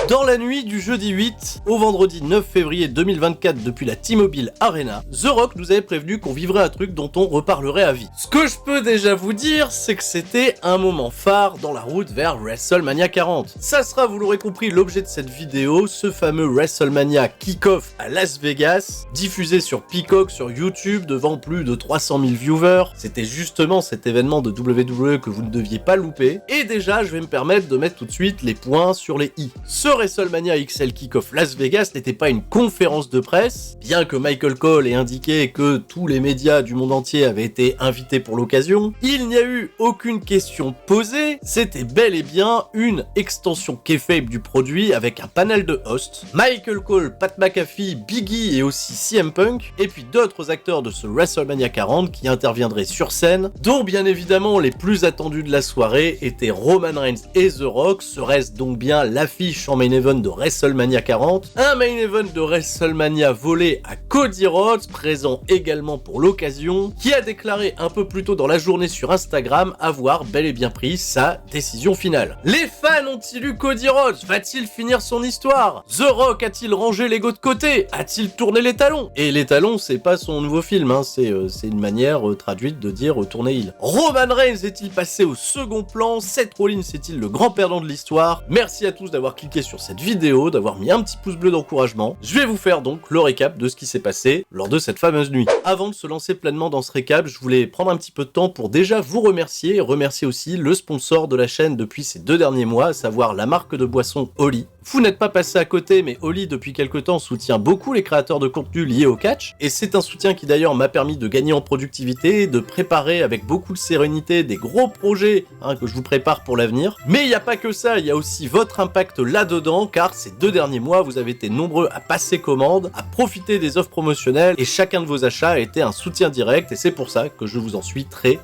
Dans la nuit du jeudi 8 au vendredi 9 février 2024 depuis la T-Mobile Arena, The Rock nous avait prévenu qu'on vivrait un truc dont on reparlerait à vie. Ce que je peux déjà vous dire, c'est que c'était un moment phare dans la route vers WrestleMania 40. Ça sera, vous l'aurez compris, l'objet de cette vidéo, ce fameux WrestleMania Kick-Off à Las Vegas, diffusé sur Peacock sur YouTube devant plus de 300 000 viewers. C'était justement cet événement de WWE que vous ne deviez pas louper. Et déjà, je vais me permettre de mettre tout de suite les points sur les i. Ce WrestleMania XL Kick-Off Las Vegas n'était pas une conférence de presse, bien que Michael Cole ait indiqué que tous les médias du monde entier avaient été invités pour l'occasion. Il n'y a eu aucune question posée, c'était bel et bien une extension kayfabe du produit avec un panel de hosts, Michael Cole, Pat McAfee, Big E et aussi CM Punk, et puis d'autres acteurs de ce WrestleMania 40 qui interviendraient sur scène, dont bien évidemment les plus attendus de la soirée étaient Roman Reigns et The Rock. Serait-ce donc bien l'affiche en main event de WrestleMania 40, un main event de WrestleMania volé à Cody Rhodes, présent également pour l'occasion, qui a déclaré un peu plus tôt dans la journée sur Instagram avoir bel et bien pris sa décision finale. Les fans ont-ils eu Cody Rhodes? Va-t-il finir son histoire? The Rock a-t-il rangé l'ego de côté? A-t-il tourné les talons? Et les talons, c'est pas son nouveau film, hein, c'est une manière traduite de dire tourner heel. Roman Reigns est-il passé au second plan? Seth Rollins est-il le grand perdant de l'histoire? Merci à tous d'avoir cliqué sur cette vidéo, d'avoir mis un petit pouce bleu d'encouragement. Je vais vous faire donc le récap de ce qui s'est passé lors de cette fameuse nuit. Avant de se lancer pleinement dans ce récap, je voulais prendre un petit peu de temps pour déjà vous remercier et remercier aussi le sponsor de la chaîne depuis ces 2 derniers mois, à savoir la marque de boisson Oli. Vous n'êtes pas passé à côté, mais Oli depuis quelques temps soutient beaucoup les créateurs de contenu liés au catch, et c'est un soutien qui d'ailleurs m'a permis de gagner en productivité, de préparer avec beaucoup de sérénité des gros projets que je vous prépare pour l'avenir. Mais il n'y a pas que ça, il y a aussi votre impact là-dedans, car ces 2 derniers mois, vous avez été nombreux à passer commande, à profiter des offres promotionnelles, et chacun de vos achats a été un soutien direct, et c'est pour ça que je vous en suis très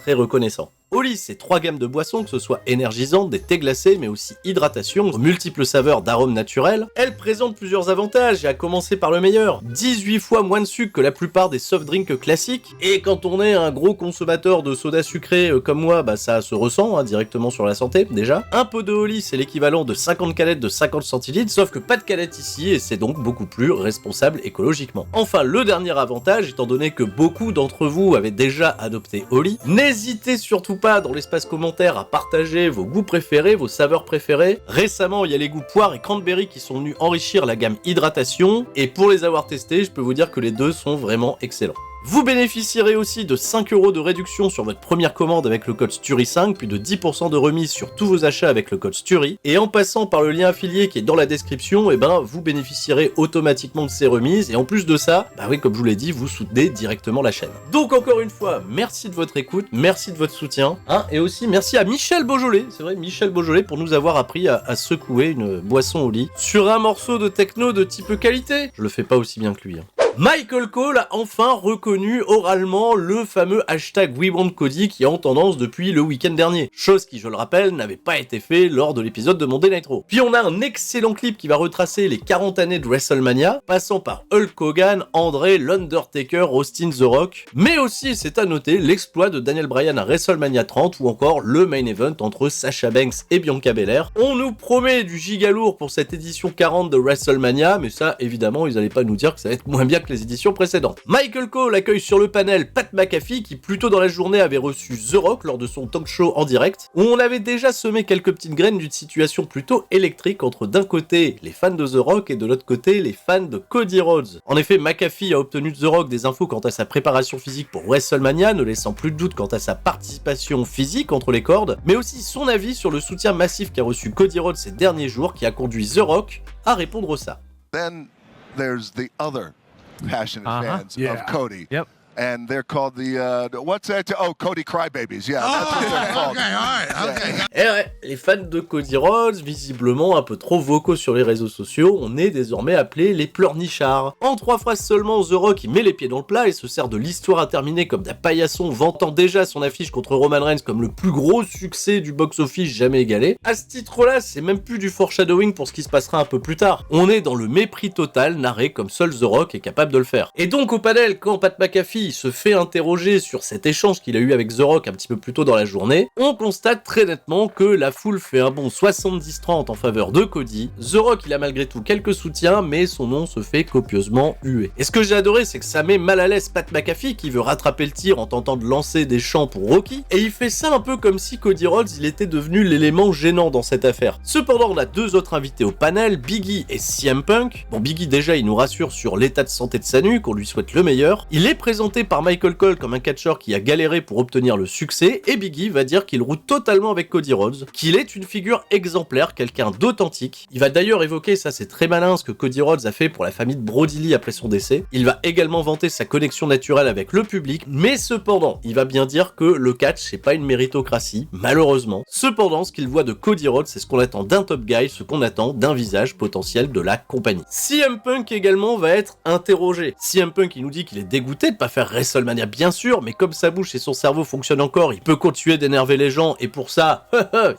reconnaissant. Oli, c'est 3 gammes de boissons, que ce soit énergisantes, des thés glacés, mais aussi hydratation, aux multiples saveurs d'arômes naturels. Elle présente plusieurs avantages, et à commencer par le meilleur. 18 fois moins de sucre que la plupart des soft drinks classiques, et quand on est un gros consommateur de soda sucré comme moi, ça se ressent directement sur la santé, déjà. Un pot de Oli, c'est l'équivalent de 50 canettes de 50 centilitres, sauf que pas de canettes ici, et c'est donc beaucoup plus responsable écologiquement. Enfin, le dernier avantage, étant donné que beaucoup d'entre vous avaient déjà adopté Oli, n'hésitez surtout pas dans l'espace commentaire à partager vos goûts préférés, vos saveurs préférées. Récemment, il y a les goûts poire et cranberry qui sont venus enrichir la gamme hydratation, et pour les avoir testés, je peux vous dire que les deux sont vraiment excellents. Vous bénéficierez aussi de 5 € de réduction sur votre première commande avec le code STURY5, puis de 10% de remise sur tous vos achats avec le code STURY. Et en passant par le lien affilié qui est dans la description, vous bénéficierez automatiquement de ces remises. Et en plus de ça, oui, comme je vous l'ai dit, vous soutenez directement la chaîne. Donc encore une fois, merci de votre écoute, merci de votre soutien. Et aussi merci à Michel Beaujolais, c'est vrai, Michel Beaujolais, pour nous avoir appris à secouer une boisson au lit sur un morceau de techno de type qualité. Je le fais pas aussi bien que lui. Michael Cole a enfin reconnu oralement le fameux hashtag WeWantCody qui est en tendance depuis le week-end dernier. Chose qui, je le rappelle, n'avait pas été fait lors de l'épisode de Monday Night Raw. Puis on a un excellent clip qui va retracer les 40 années de WrestleMania, passant par Hulk Hogan, André, l'Undertaker, Austin The Rock, mais aussi, c'est à noter, l'exploit de Daniel Bryan à WrestleMania 30 ou encore le main event entre Sasha Banks et Bianca Belair. On nous promet du giga lourd pour cette édition 40 de WrestleMania, mais ça, évidemment, ils allaient pas nous dire que ça va être moins bien que les éditions précédentes. Michael Cole accueille sur le panel Pat McAfee qui plus tôt dans la journée avait reçu The Rock lors de son talk show en direct, où on avait déjà semé quelques petites graines d'une situation plutôt électrique entre d'un côté les fans de The Rock et de l'autre côté les fans de Cody Rhodes. En effet, McAfee a obtenu de The Rock des infos quant à sa préparation physique pour WrestleMania, ne laissant plus de doute quant à sa participation physique entre les cordes, mais aussi son avis sur le soutien massif qu'a reçu Cody Rhodes ces derniers jours qui a conduit The Rock à répondre ça. Then there's the other passionate fans of Cody. Yep. And they're called what's that? Oh, Cody Crybabies. Yeah, that's what they're called. Okay, all right, okay. Et ouais, les fans de Cody Rhodes, visiblement un peu trop vocaux sur les réseaux sociaux, on est désormais appelés les pleurnichards. En 3 phrases seulement, The Rock il met les pieds dans le plat et se sert de l'histoire interminée comme d'un paillasson vantant déjà son affiche contre Roman Reigns comme le plus gros succès du box-office jamais égalé. À ce titre-là, c'est même plus du foreshadowing pour ce qui se passera un peu plus tard. On est dans le mépris total narré comme seul The Rock est capable de le faire. Et donc au panel, quand Pat McAfee Cody se fait interroger sur cet échange qu'il a eu avec The Rock un petit peu plus tôt dans la journée, on constate très nettement que la foule fait un bond 70-30 en faveur de Cody. The Rock, il a malgré tout quelques soutiens, mais son nom se fait copieusement huer. Et ce que j'ai adoré, c'est que ça met mal à l'aise Pat McAfee qui veut rattraper le tir en tentant de lancer des chants pour Rocky, et il fait ça un peu comme si Cody Rhodes il était devenu l'élément gênant dans cette affaire. Cependant, on a deux autres invités au panel, Biggie et CM Punk. Bon, Biggie déjà il nous rassure sur l'état de santé de sa nuque, on lui souhaite le meilleur. Il est présenté par Michael Cole comme un catcheur qui a galéré pour obtenir le succès, et Biggie va dire qu'il roule totalement avec Cody Rhodes, qu'il est une figure exemplaire, quelqu'un d'authentique. Il va d'ailleurs évoquer, ça c'est très malin, ce que Cody Rhodes a fait pour la famille de Brody Lee après son décès. Il va également vanter sa connexion naturelle avec le public, mais cependant, il va bien dire que le catch c'est pas une méritocratie, malheureusement. Cependant, ce qu'il voit de Cody Rhodes, c'est ce qu'on attend d'un top guy, ce qu'on attend d'un visage potentiel de la compagnie. CM Punk également va être interrogé. CM Punk, il nous dit qu'il est dégoûté de pas faire WrestleMania, bien sûr, mais comme sa bouche et son cerveau fonctionnent encore, il peut continuer d'énerver les gens, et pour ça,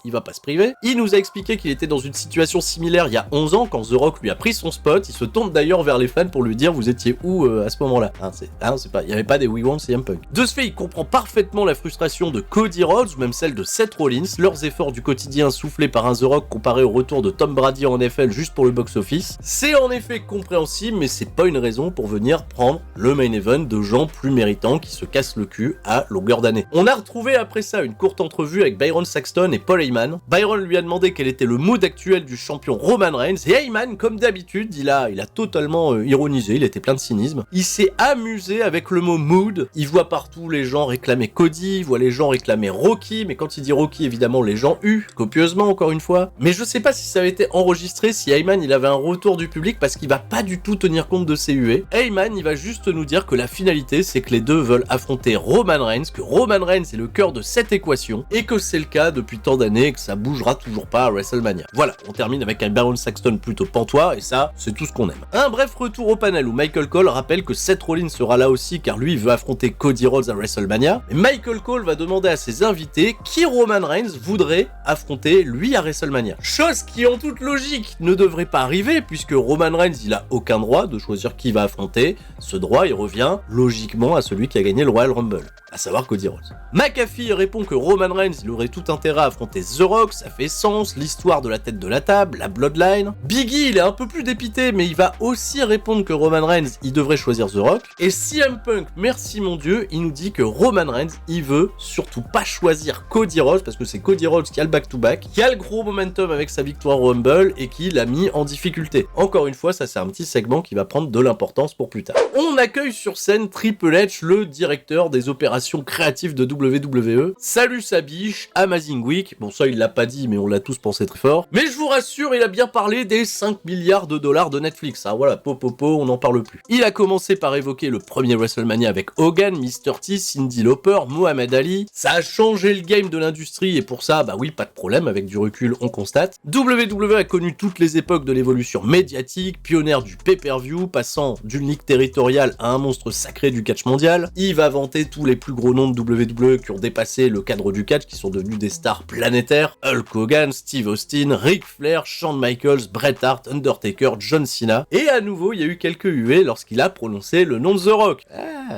il va pas se priver. Il nous a expliqué qu'il était dans une situation similaire il y a 11 ans, quand The Rock lui a pris son spot. Il se tourne d'ailleurs vers les fans pour lui dire, vous étiez où à ce moment-là? C'est pas, il y avait pas des We Want CM Punk. De ce fait, il comprend parfaitement la frustration de Cody Rhodes, ou même celle de Seth Rollins, leurs efforts du quotidien soufflés par un The Rock comparé au retour de Tom Brady en NFL juste pour le box-office. C'est en effet compréhensible, mais c'est pas une raison pour venir prendre le main event de gens plus méritants qui se cassent le cul à longueur d'année. On a retrouvé après ça une courte entrevue avec Byron Saxton et Paul Heyman. Byron lui a demandé quel était le mood actuel du champion Roman Reigns, et Heyman, comme d'habitude, il a totalement ironisé, il était plein de cynisme. Il s'est amusé avec le mot mood. Il voit partout les gens réclamer Cody, il voit les gens réclamer Rocky, mais quand il dit Rocky, évidemment, les gens huent, copieusement encore une fois. Mais je sais pas si ça avait été enregistré, si Heyman il avait un retour du public, parce qu'il va pas du tout tenir compte de ces huées. Heyman, il va juste nous dire que la finalité, c'est que les deux veulent affronter Roman Reigns, que Roman Reigns est le cœur de cette équation, et que c'est le cas depuis tant d'années, que ça bougera toujours pas à WrestleMania. Voilà, on termine avec un Byron Saxton plutôt pantois, et ça, c'est tout ce qu'on aime. Un bref retour au panel où Michael Cole rappelle que Seth Rollins sera là aussi, car lui, il veut affronter Cody Rhodes à WrestleMania. Et Michael Cole va demander à ses invités qui Roman Reigns voudrait affronter, lui, à WrestleMania. Chose qui, en toute logique, ne devrait pas arriver, puisque Roman Reigns, il a aucun droit de choisir qui va affronter. Ce droit, il revient logiquement à celui qui a gagné le Royal Rumble, à savoir Cody Rhodes. McAfee répond que Roman Reigns, il aurait tout intérêt à affronter The Rock, ça fait sens, l'histoire de la tête de la table, la bloodline. Biggie, il est un peu plus dépité, mais il va aussi répondre que Roman Reigns, il devrait choisir The Rock. Et CM Punk, merci mon Dieu, il nous dit que Roman Reigns, il veut surtout pas choisir Cody Rhodes, parce que c'est Cody Rhodes qui a le back-to-back, qui a le gros momentum avec sa victoire au Rumble, et qui l'a mis en difficulté. Encore une fois, ça c'est un petit segment qui va prendre de l'importance pour plus tard. On accueille sur scène Triple H, le directeur des opérations créatives de WWE. Salut sa biche, Amazing Week. Bon, ça il l'a pas dit, mais on l'a tous pensé très fort. Mais je vous rassure, il a bien parlé des 5 milliards de dollars de Netflix. Hein, voilà, on n'en parle plus. Il a commencé par évoquer le premier WrestleMania avec Hogan, Mr. T, Cyndi Lauper, Muhammad Ali. Ça a changé le game de l'industrie, et pour ça, bah oui, pas de problème, avec du recul, on constate. WWE a connu toutes les époques de l'évolution médiatique, pionnière du pay-per-view, passant d'une ligue territoriale à un monstre sacré du catch mondial. Il va vanter tous les plus gros noms de WWE qui ont dépassé le cadre du catch, qui sont devenus des stars planétaires. Hulk Hogan, Steve Austin, Ric Flair, Shawn Michaels, Bret Hart, Undertaker, John Cena. Et à nouveau, il y a eu quelques huées lorsqu'il a prononcé le nom de The Rock.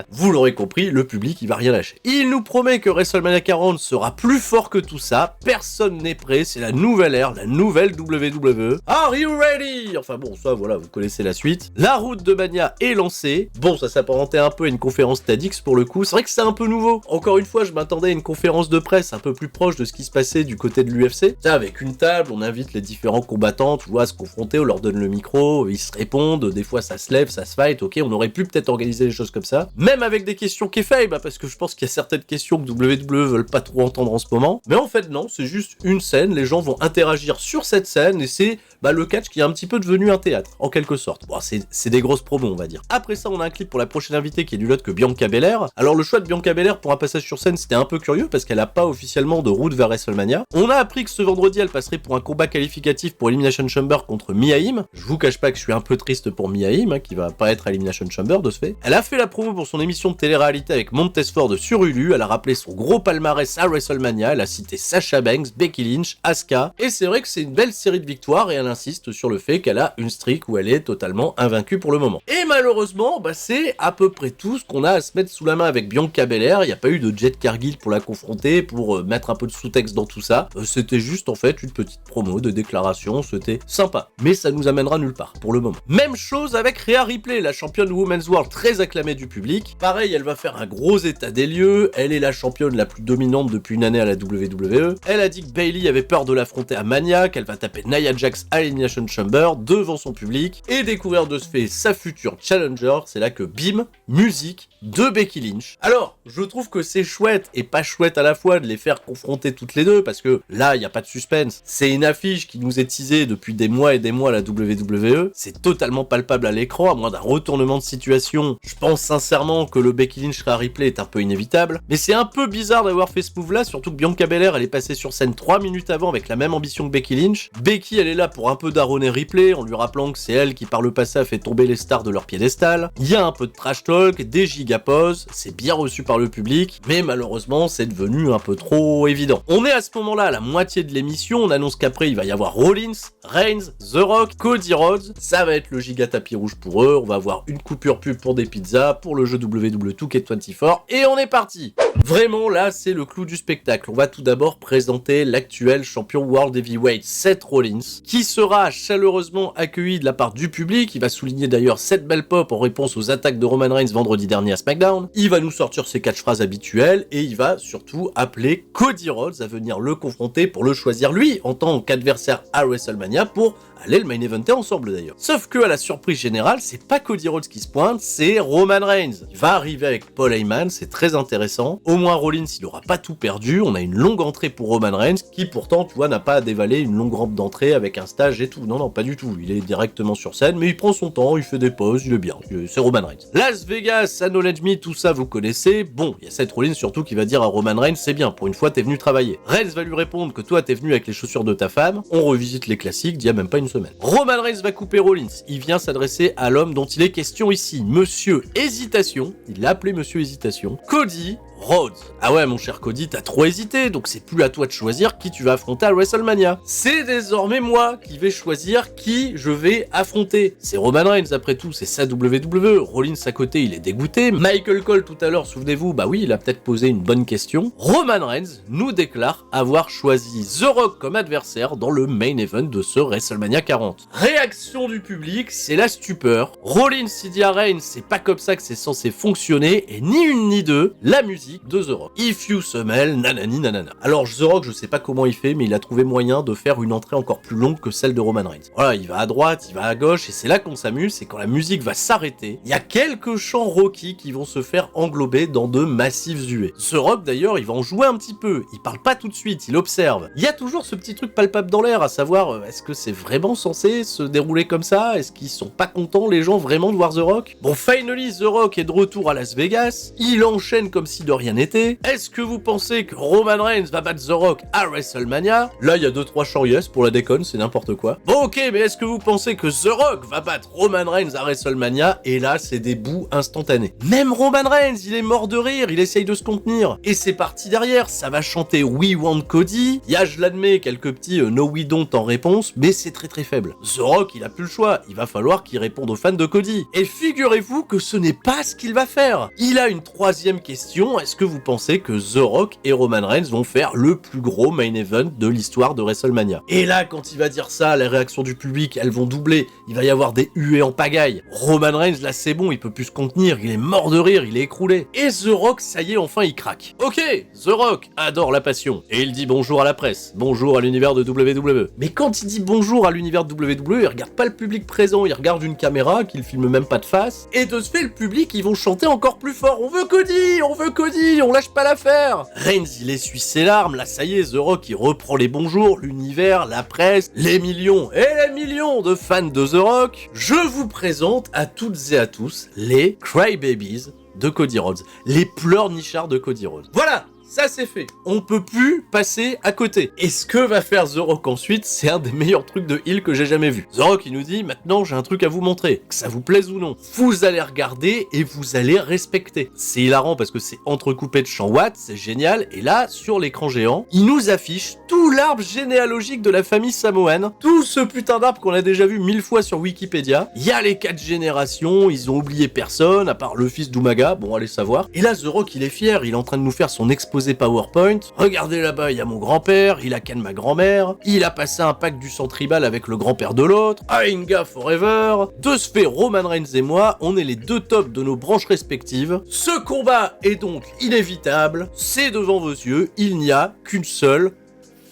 Vous l'aurez compris, le public, il va rien lâcher. Il nous promet que WrestleMania 40 sera plus fort que tout ça. Personne n'est prêt, c'est la nouvelle ère, la nouvelle WWE. Are you ready? Enfin bon, ça voilà, vous connaissez la suite. La route de Mania est lancée. Bon, ça s'apparentait un peu à une conférence TEDx pour le coup. C'est vrai que c'est un peu nouveau. Encore une fois, je m'attendais à une conférence de presse un peu plus proche de ce qui se passait du côté de l'UFC. Ça, avec une table, on invite les différents combattants, tu vois, à se confronter, on leur donne le micro, ils se répondent, des fois ça se lève, ça se fight, ok, on aurait pu peut-être organiser les choses comme ça. Même avec des questions kayfabe, bah, parce que je pense qu'il y a certaines questions que WWE veulent pas trop entendre en ce moment. Mais en fait, non, c'est juste une scène, les gens vont interagir sur cette scène, et c'est le catch qui est un petit peu devenu un théâtre, en quelque sorte. Bon, c'est des grosses promos, on va dire. Après ça, on a un clip pour la prochaine invitée qui est nulle autre que Bianca Belair. Alors, le choix de Bianca Bianca Belair pour un passage sur scène, c'était un peu curieux parce qu'elle a pas officiellement de route vers WrestleMania. On a appris que ce vendredi, elle passerait pour un combat qualificatif pour Elimination Chamber contre Mia Yim. Je vous cache pas que je suis un peu triste pour Mia Yim, qui va pas être à Elimination Chamber de ce fait. Elle a fait la promo pour son émission de télé-réalité avec Montez Ford sur Hulu, elle a rappelé son gros palmarès à WrestleMania, elle a cité Sasha Banks, Becky Lynch, Asuka, et c'est vrai que c'est une belle série de victoires et elle insiste sur le fait qu'elle a une streak où elle est totalement invaincue pour le moment. Et malheureusement, c'est à peu près tout ce qu'on a à se mettre sous la main avec Bianca Belair. Il n'y a pas eu de Jet Cargill pour la confronter, pour mettre un peu de sous-texte dans tout ça. C'était juste en fait une petite promo de déclaration, c'était sympa. Mais ça nous amènera nulle part pour le moment. Même chose avec Rhea Ripley, la championne Women's World très acclamée du public. Pareil, elle va faire un gros état des lieux. Elle est la championne la plus dominante depuis une année à la WWE. Elle a dit que Bayley avait peur de l'affronter à Mania, qu'elle va taper Nia Jax à Elimination Chamber devant son public et découvrir de ce fait sa future challenger. C'est là que bim, musique de Becky Lynch. Alors, je trouve que c'est chouette et pas chouette à la fois de les faire confronter toutes les deux parce que là, il n'y a pas de suspense. C'est une affiche qui nous est teasée depuis des mois et des mois à la WWE. C'est totalement palpable à l'écran, à moins d'un retournement de situation. Je pense sincèrement que le Becky Lynch Rhea Ripley est un peu inévitable. Mais c'est un peu bizarre d'avoir fait ce move-là, surtout que Bianca Belair, elle est passée sur scène 3 minutes avant avec la même ambition que Becky Lynch. Becky, elle est là pour un peu daronner Ripley, en lui rappelant que c'est elle qui par le passé a fait tomber les stars de leur piédestal. Il y a un peu de trash talk, des gigaposes, c'est bien reçu par le public, mais malheureusement c'est devenu un peu trop évident. On est à ce moment-là à la moitié de l'émission, on annonce qu'après il va y avoir Rollins, Reigns, The Rock, Cody Rhodes, ça va être le giga tapis rouge pour eux, on va avoir une coupure pub pour des pizzas, pour le jeu WWE 2K24, et on est parti. Vraiment là c'est le clou du spectacle, on va tout d'abord présenter l'actuel champion World Heavyweight Seth Rollins, qui sera chaleureusement accueilli de la part du public, il va souligner d'ailleurs cette belle pop en réponse aux attaques de Roman Reigns vendredi dernier à SmackDown, il va nous sortir ses catchphrases habituelles et il va surtout appeler Cody Rhodes à venir le confronter pour le choisir lui en tant qu'adversaire à WrestleMania pour aller le main eventer ensemble d'ailleurs. Sauf que à la surprise générale, c'est pas Cody Rhodes qui se pointe, c'est Roman Reigns. Il va arriver avec Paul Heyman, c'est très intéressant. Au moins Rollins, il aura pas tout perdu, on a une longue entrée pour Roman Reigns qui pourtant, tu vois, n'a pas à dévaler une longue rampe d'entrée avec un stage et tout. Non, non, pas du tout. Il est directement sur scène, mais il prend son temps, il fait des pauses, il est bien. C'est Roman Reigns. Las Vegas, Acknowledge Me, tout ça vous connaissez. Bon, il y a Seth Rollins surtout qui va dire à Roman Reigns, c'est bien, pour une fois t'es venu travailler. Reigns va lui répondre que toi t'es venu avec les chaussures de ta femme. On revisite les classiques d'il y a même pas une semaine. Roman Reigns va couper Rollins. Il vient s'adresser à l'homme dont il est question ici, Monsieur Hésitation. Il l'a appelé Monsieur Hésitation. Cody Rhodes. Ah ouais, mon cher Cody, t'as trop hésité, donc c'est plus à toi de choisir qui tu vas affronter à WrestleMania. C'est désormais moi qui vais choisir qui je vais affronter. C'est Roman Reigns après tout, c'est sa WWE. Rollins à côté, il est dégoûté. Michael Cole tout à l'heure, souvenez-vous, bah oui, il a peut-être posé une bonne question. Roman Reigns nous déclare avoir choisi The Rock comme adversaire dans le main event de ce WrestleMania 40. Réaction du public, c'est la stupeur. Rollins il dit à Reigns, c'est pas comme ça que c'est censé fonctionner, et ni une ni deux, la musique de The Rock. If you smell, nanani nanana. Alors The Rock, je sais pas comment il fait, mais il a trouvé moyen de faire une entrée encore plus longue que celle de Roman Reigns. Voilà, il va à droite, il va à gauche, et c'est là qu'on s'amuse, c'est quand la musique va s'arrêter. Il y a quelques chants Rocky qui vont se faire englober dans de massives huées. The Rock d'ailleurs, il va en jouer un petit peu, il parle pas tout de suite, il observe. Il y a toujours ce petit truc palpable dans l'air, à savoir, est-ce que c'est vraiment censé se dérouler comme ça? Est-ce qu'ils sont pas contents les gens vraiment de voir The Rock? Bon, finally, The Rock est de retour à Las Vegas, il enchaîne comme si de rien n'était. Est-ce que vous pensez que Roman Reigns va battre The Rock à WrestleMania? Là, il y a 2-3 chants yes pour la déconne, c'est n'importe quoi. Bon, ok, mais est-ce que vous pensez que The Rock va battre Roman Reigns à WrestleMania? Et là, c'est des bouts instantanés. Même Roman Reigns, il est mort de rire, il essaye de se contenir. Et c'est parti derrière, ça va chanter We Want Cody. Il y a, je l'admets, quelques petits No We Don't en réponse, mais c'est très très faible. The Rock, il a plus le choix, il va falloir qu'il réponde aux fans de Cody. Et figurez-vous que ce n'est pas ce qu'il va faire. Il a une troisième question, est-ce que vous pensez que The Rock et Roman Reigns vont faire le plus gros main event de l'histoire de WrestleMania? Et là, quand il va dire ça, les réactions du public, elles vont doubler. Il va y avoir des huées en pagaille. Roman Reigns, là, c'est bon, il peut plus se contenir, il est mort de rire, il est écroulé. Et The Rock, ça y est, enfin, il craque. Ok, The Rock adore la passion. Et il dit bonjour à la presse, bonjour à l'univers de WWE. Mais quand il dit bonjour à l'univers de WWE, il regarde pas le public présent, il regarde une caméra qu'il filme même pas de face. Et de ce fait, le public, ils vont chanter encore plus fort. On veut Cody, on lâche pas l'affaire. Reigns, il essuie ses larmes, là ça y est, The Rock, il reprend les bonjours, l'univers, la presse, les millions et les millions de fans de The Rock. Je vous présente à toutes et à tous les Crybabies de Cody Rhodes. Les pleurnichards de Cody Rhodes. Voilà! Ça c'est fait. On peut plus passer à côté. Et ce que va faire The Rock ensuite, c'est un des meilleurs trucs de heel que j'ai jamais vu. The Rock il nous dit, maintenant j'ai un truc à vous montrer, que ça vous plaise ou non. Vous allez regarder et vous allez respecter. C'est hilarant parce que c'est entrecoupé de chants Watts, c'est génial. Et là, sur l'écran géant, il nous affiche tout l'arbre généalogique de la famille Samoan. Tout ce putain d'arbre qu'on a déjà vu 1000 fois sur Wikipédia. Il y a les 4 générations, ils ont oublié personne, à part le fils d'Umaga, bon allez savoir. Et là, The Rock il est fier, il est en train de nous faire son exposé PowerPoint. Regardez là-bas, il y a mon grand-père, il a ken ma grand-mère, il a passé un pack du sang tribal avec le grand-père de l'autre, Ainga Forever. De ce fait, Roman Reigns et moi, on est les deux tops de nos branches respectives. Ce combat est donc inévitable, c'est devant vos yeux, il n'y a qu'une seule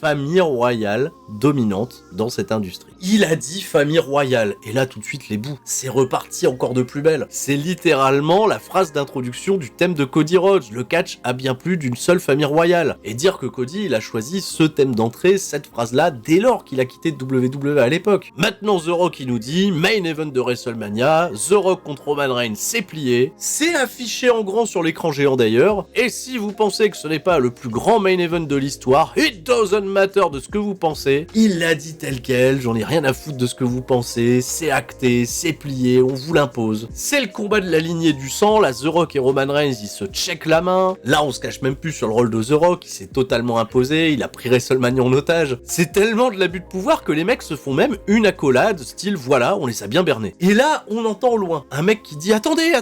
famille royale dominante dans cette industrie. Il a dit famille royale, et là tout de suite les bouts, c'est reparti encore de plus belle. C'est littéralement la phrase d'introduction du thème de Cody Rhodes, le catch a bien plus d'une seule famille royale. Et dire que Cody il a choisi ce thème d'entrée, cette phrase-là, dès lors qu'il a quitté WWE à l'époque. Maintenant The Rock il nous dit, main event de WrestleMania, The Rock contre Roman Reigns c'est plié, c'est affiché en grand sur l'écran géant d'ailleurs, et si vous pensez que ce n'est pas le plus grand main event de l'histoire, it doesn't matter de ce que vous pensez, il l'a dit tel quel, j'en ai rien à foutre de ce que vous pensez, c'est acté, c'est plié, on vous l'impose. C'est le combat de la lignée du sang, là The Rock et Roman Reigns ils se checkent la main, là on se cache même plus sur le rôle de The Rock, il s'est totalement imposé, il a pris WrestleMania en otage. C'est tellement de l'abus de pouvoir que les mecs se font même une accolade, style voilà, on les a bien bernés. Et là on entend au loin un mec qui dit attendez,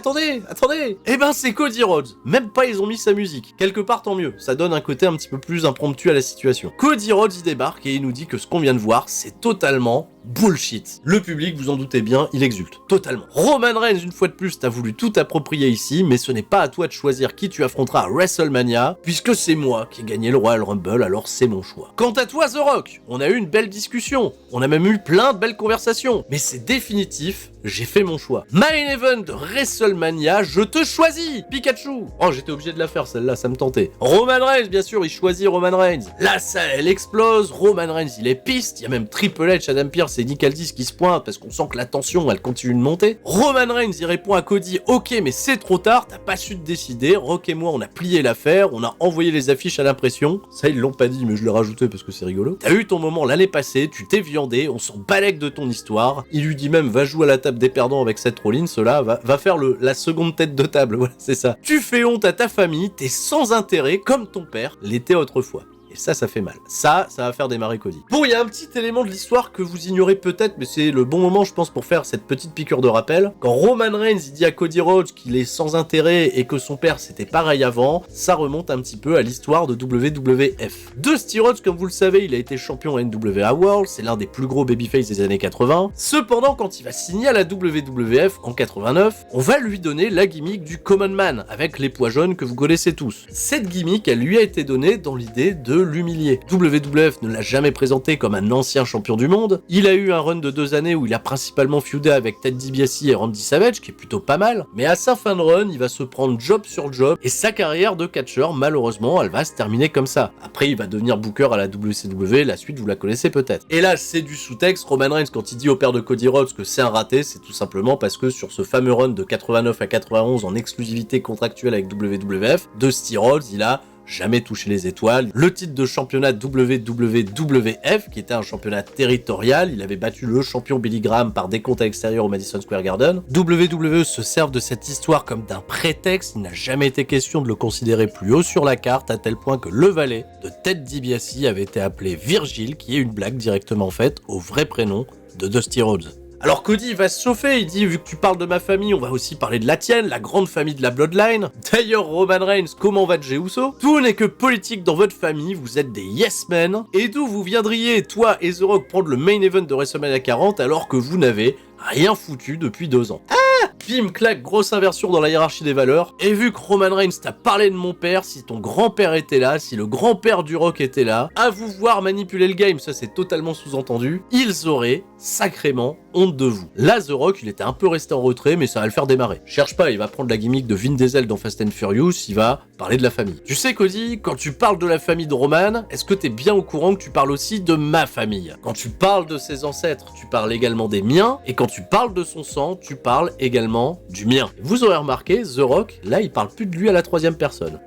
et ben c'est Cody Rhodes, même pas ils ont mis sa musique, quelque part tant mieux, ça donne un côté un petit peu plus impromptu à la situation. Cody Rhodes il débarque et il nous dit que ce qu'on vient de voir c'est totalement bullshit. Le public, vous en doutez bien, il exulte. Totalement. Roman Reigns, une fois de plus, t'as voulu tout approprier ici, mais ce n'est pas à toi de choisir qui tu affronteras à WrestleMania, puisque c'est moi qui ai gagné le Royal Rumble, alors c'est mon choix. Quant à toi, The Rock, on a eu une belle discussion, on a même eu plein de belles conversations, mais c'est définitif, j'ai fait mon choix. Main event de WrestleMania, je te choisis, Pikachu. Oh, j'étais obligé de la faire, celle-là, ça me tentait. Roman Reigns, bien sûr, il choisit Roman Reigns. La salle, elle explose, Roman Reigns, il est piste, il y a même Triple H, Adam Pearce, c'est Nick Aldis qui se pointe parce qu'on sent que la tension elle continue de monter. Roman Reigns il répond à Cody, ok mais c'est trop tard, t'as pas su te décider, Rock et moi on a plié l'affaire, on a envoyé les affiches à l'impression, ça ils l'ont pas dit mais je l'ai rajouté parce que c'est rigolo. T'as eu ton moment l'année passée, tu t'es viandé, on s'en balèque de ton histoire, il lui dit même va jouer à la table des perdants avec Seth Rollins, cela va faire la seconde tête de table, voilà c'est ça. Tu fais honte à ta famille, t'es sans intérêt comme ton père l'était autrefois. Et ça fait mal. Ça va faire démarrer Cody. Bon, il y a un petit élément de l'histoire que vous ignorez peut-être, mais c'est le bon moment, je pense, pour faire cette petite piqûre de rappel. Quand Roman Reigns, il dit à Cody Rhodes qu'il est sans intérêt et que son père, c'était pareil avant, ça remonte un petit peu à l'histoire de WWF. Dusty Rhodes, comme vous le savez, il a été champion à NWA World, c'est l'un des plus gros babyface des années 80. Cependant, quand il va signer à la WWF en 89, on va lui donner la gimmick du Common Man, avec les pois jaunes que vous connaissez tous. Cette gimmick, elle lui a été donnée dans l'idée de l'humilier. WWF ne l'a jamais présenté comme un ancien champion du monde. Il a eu un run de 2 années où il a principalement feudé avec Ted DiBiase et Randy Savage, qui est plutôt pas mal, mais à sa fin de run, il va se prendre job sur job, et sa carrière de catcheur, malheureusement, elle va se terminer comme ça. Après, il va devenir booker à la WCW, la suite, vous la connaissez peut-être. Et là, c'est du sous-texte, Roman Reigns, quand il dit au père de Cody Rhodes que c'est un raté, c'est tout simplement parce que sur ce fameux run de 89 à 91 en exclusivité contractuelle avec WWF, Dusty Rhodes, il a jamais touché les étoiles. Le titre de championnat WWF, qui était un championnat territorial, il avait battu le champion Billy Graham par décompte à l'extérieur au Madison Square Garden. WWE se servent de cette histoire comme d'un prétexte, il n'a jamais été question de le considérer plus haut sur la carte, à tel point que le valet de Ted DiBiase avait été appelé Virgil, qui est une blague directement faite au vrai prénom de Dusty Rhodes. Alors Cody va se chauffer, il dit vu que tu parles de ma famille, on va aussi parler de la tienne, la grande famille de la Bloodline. D'ailleurs Roman Reigns, comment va Jey Uso? Tout n'est que politique dans votre famille, vous êtes des yes men. Et d'où vous viendriez, toi et The Rock, prendre le main event de WrestleMania 40 alors que vous n'avez rien foutu depuis 2 ans? Bim, clac, grosse inversion dans la hiérarchie des valeurs. Et vu que Roman Reigns t'a parlé de mon père, si ton grand-père était là, si le grand-père du Rock était là, à vous voir manipuler le game, ça c'est totalement sous-entendu, ils auraient sacrément honte de vous. Là, The Rock, il était un peu resté en retrait, mais ça va le faire démarrer. Cherche pas, il va prendre la gimmick de Vin Diesel dans Fast and Furious, il va parler de la famille. Tu sais, Cody, quand tu parles de la famille de Roman, est-ce que t'es bien au courant que tu parles aussi de ma famille? Quand tu parles de ses ancêtres, tu parles également des miens, et quand tu parles de son sang, tu parles également totalement du mien. Vous aurez remarqué, The Rock, là, il parle plus de lui à la troisième personne.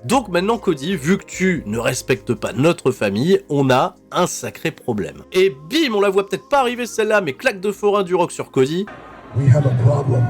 Donc maintenant, Cody, vu que tu ne respectes pas notre famille, on a un sacré problème. Et bim, on la voit peut-être pas arriver celle-là, mais claque de forain du Rock sur Cody. We have a problem.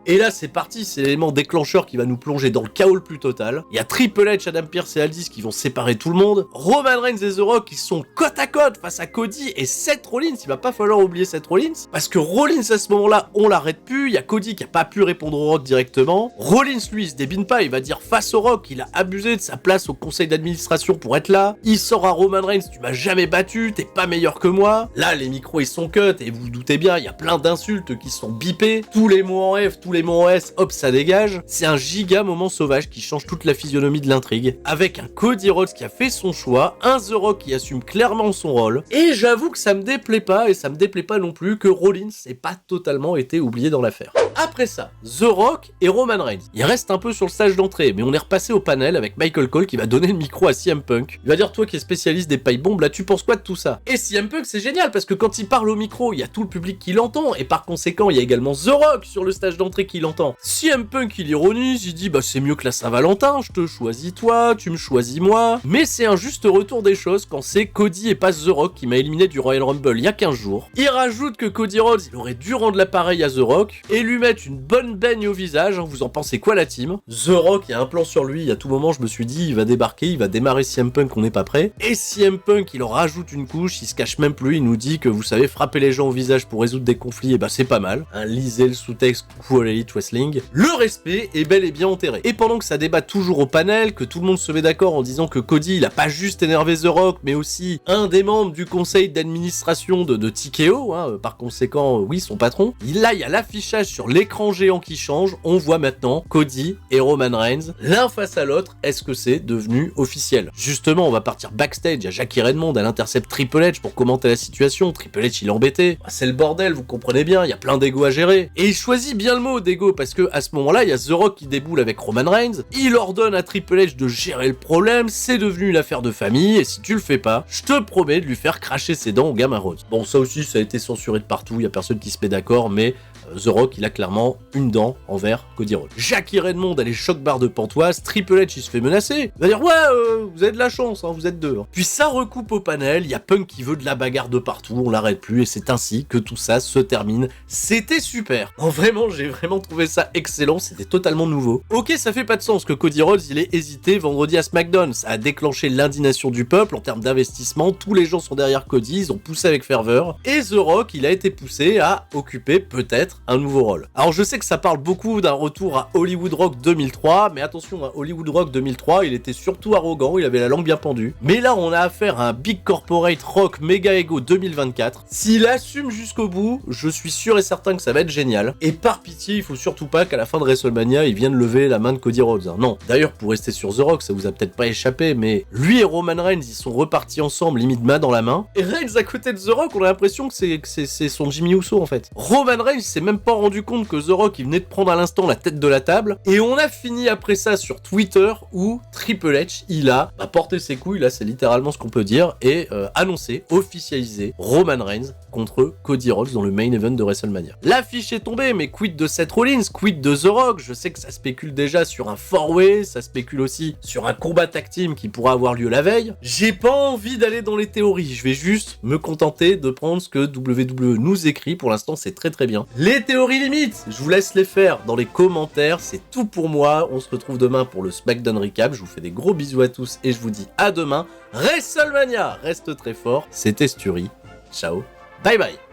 Et là, c'est parti, c'est l'élément déclencheur qui va nous plonger dans le chaos le plus total. Il y a Triple H, Adam Pearce et Aldis qui vont séparer tout le monde. Roman Reigns et The Rock qui sont côte à côte face à Cody et Seth Rollins. Il va pas falloir oublier Seth Rollins, parce que Rollins à ce moment-là, on l'arrête plus. Il y a Cody qui a pas pu répondre au Rock directement. Rollins, lui, il se débine pas. Il va dire face au Rock qu'il a abusé de sa place au conseil d'administration pour être là. Il sort à Roman Reigns, tu m'as jamais battu, t'es pas meilleur que moi. Là, les micros ils sont cut et vous vous doutez bien, il y a plein d'insultes qui sont bipés. Tous les mots en F, tous les mots en S, hop, ça dégage. C'est un giga moment sauvage qui change toute la physionomie de l'intrigue, avec un Cody Rhodes qui a fait son choix, un The Rock qui assume clairement son rôle, et j'avoue que ça me déplaît pas, et ça me déplaît pas non plus que Rollins ait pas totalement été oublié dans l'affaire. Après ça, The Rock et Roman Reigns. Il reste un peu sur le stage d'entrée, mais on est repassé au panel avec Michael Cole qui va donner le micro à CM Punk. Il va dire, toi qui es spécialiste des pailles-bombes, là tu penses quoi de tout ça? Et CM Punk c'est génial parce que quand il parle au micro, il y a tout le public qui l'entend, et par conséquent il y a également The Rock sur le stage d'entrée qui l'entend. CM Punk il ironise, il dit bah c'est mieux que la Saint-Valentin, je te choisis toi, tu me choisis moi. Mais c'est un juste retour des choses quand c'est Cody et pas The Rock qui m'a éliminé du Royal Rumble il y a 15 jours. Il rajoute que Cody Rhodes il aurait dû rendre l'appareil à The Rock et lui mettre une bonne baigne au visage. Vous en pensez quoi la team? The Rock, il y a un plan sur lui, à tout moment je me suis dit il va débarquer, il va démarrer CM Punk, on n'est pas prêt. Et CM Punk il en rajoute une couche, il se cache même plus, il nous dit que vous savez frapper les gens au visage pour résoudre des conflits, et bah c'est pas mal. Lisez le sous-texte, coucou à l'Elite Wrestling. Le respect est bel et bien enterré. Et pendant que ça débat toujours au panel, que tout le monde se met d'accord en disant que Cody il a pas juste énervé The Rock, mais aussi un des membres du conseil d'administration de TKO, par conséquent oui son patron. Là il y a l'affichage sur l'écran géant qui change, on voit maintenant Cody et Roman Reigns l'un face à l'autre. Est-ce que c'est devenu officiel? Justement on va partir backstage, il y a Jackie Redmond, elle intercepte Triple H pour commenter la situation. Triple H il est embêté, c'est le bordel, vous comprenez bien, il y a plein d'ego à gérer. Et il choisit bien le mot d'ego parce que à ce moment-là il y a The Rock qui déboule avec Roman Reigns, il ordonne à Triple H de gérer le problème, c'est devenu une affaire de famille et si tu le fais pas, je te promets de lui faire cracher ses dents au gamin Rhodes. Bon ça aussi ça a été censuré de partout, il y a personne qui se met d'accord, mais The Rock il a clairement une dent envers Cody Rhodes. Jackie Redmond elle est choc-barre de pantoise, Triple H il se fait menacer, il va dire ouais vous avez de la chance, vous êtes deux. Puis ça recoupe au panel, il y a Punk qui veut de la bagarre de partout, on l'arrête plus et c'est ainsi que tout ça se termine. C'était super. Non vraiment j'ai vraiment trouvé ça excellent, c'était totalement nouveau. Ok ça fait pas de sens que Cody Rhodes il ait hésité vendredi à SmackDown, ça a déclenché l'indignation du peuple en termes d'investissement, tous les gens sont derrière Cody, ils ont poussé avec ferveur et The Rock il a été poussé à occuper peut-être un nouveau rôle. Alors je sais que ça parle beaucoup d'un retour à Hollywood Rock 2003, mais attention, à Hollywood Rock 2003, il était surtout arrogant, il avait la langue bien pendue. Mais là, on a affaire à un Big Corporate Rock Mega Ego 2024. S'il assume jusqu'au bout, je suis sûr et certain que ça va être génial. Et par pitié, il faut surtout pas qu'à la fin de WrestleMania, il vienne lever la main de Cody Rhodes. Non. D'ailleurs, pour rester sur The Rock, ça vous a peut-être pas échappé, mais lui et Roman Reigns, ils sont repartis ensemble, limite main dans la main. Et Reigns à côté de The Rock, on a l'impression que c'est son Jimmy Uso en fait. Roman Reigns s'est même pas rendu compte que The Rock il venait de prendre à l'instant la tête de la table, et on a fini après ça sur Twitter où Triple H il a porté ses couilles, là c'est littéralement ce qu'on peut dire, et annoncé, officialisé Roman Reigns contre Cody Rhodes dans le main event de WrestleMania. L'affiche est tombée, mais quid de Seth Rollins, quid de The Rock? Je sais que ça spécule déjà sur un four-way, ça spécule aussi sur un combat tag team qui pourra avoir lieu la veille. J'ai pas envie d'aller dans les théories, je vais juste me contenter de prendre ce que WWE nous écrit, pour l'instant c'est très très bien. Les théories limites, je vous laisse les faire dans les commentaires, c'est tout pour moi, on se retrouve demain pour le SmackDown Recap, je vous fais des gros bisous à tous et je vous dis à demain. WrestleMania reste très fort, c'était Sturi, ciao, bye bye.